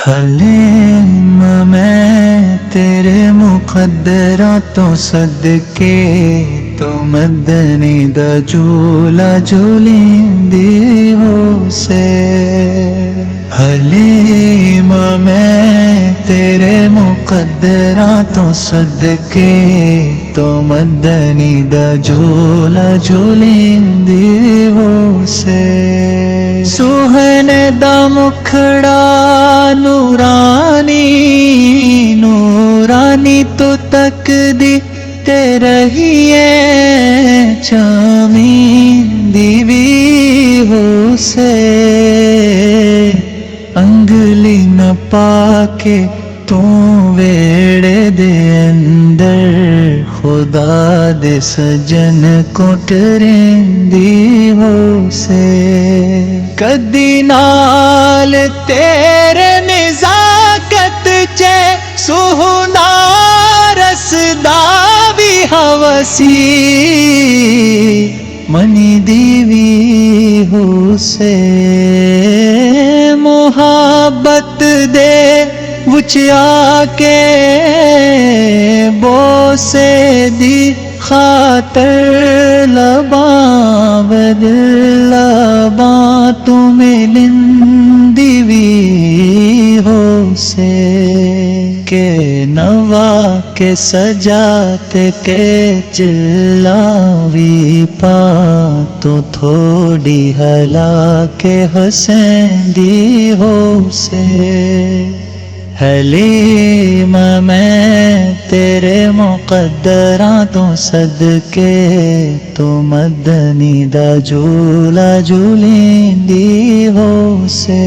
حلیم میں تیرے مقدراتوں صدقے تو مدنی دا جھولا جھولیندی ہو سے حلیم میں تیرے مقدراتوں صدقے تو مدنی دا جھولا جھولیندی ہو سے سوہنے دا مکھڑا نورانی نورانی تو تک دی تے رہی ہے چامین دیوی ہو سے انگلی نہ پاکے تو ویڑے دے اندر خدا دے سجن کو ٹرندی ہو سے کدی نال تیرے نزاکت چے سہنا رسدا بھی ہوسی منی دیوی ہو سے محبت دے وچیا کے بوسے دی خاطر لباں بدل لباں تمہیں لندی بھی ہو سے کہ نوا کے سجات کے چلاوی پا تو تھوڑی ہلا کے حسین دی ہو سے حلیم میں تیرے مقدراتوں صدقے تو مدنی دا جھولا جھولیندی ہو سے